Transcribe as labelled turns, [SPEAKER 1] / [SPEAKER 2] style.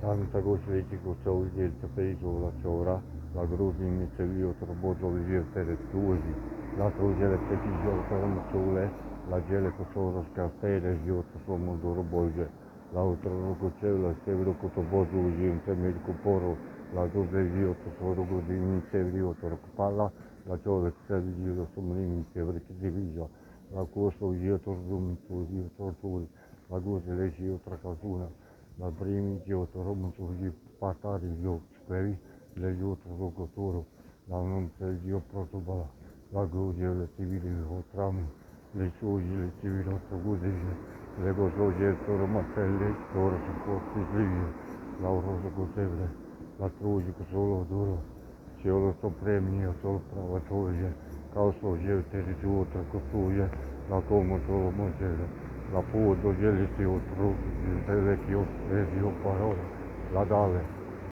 [SPEAKER 1] Tanta cosa che cosa vuol dire il peso, la ciora, la grossa iniziativa, tra bozo di dire per due, la cosa del peso per un sole, la gele che sono scarpere, io sono duro bolge, l'altra cosa la severo che bozo di dire in termini di poro, la cosa di io sono così iniziativa, tra palla, la ciora che di io sono iniziativa che divisa, la cosa di io sono la cosa di io tra casuna. La prima io trovo io patari io speri le io trovo cotoro la non per io protobala la gloria le civili o tram le sue le civili o così le cose io trovo martelli ora si può scrivere la rosa cosevole la troia che solo duro se io lo sto premio solo provatore causa io te di tuo tra costruire la come solo mangiare la foto, gli eletti, il vecchio, parola, la dale.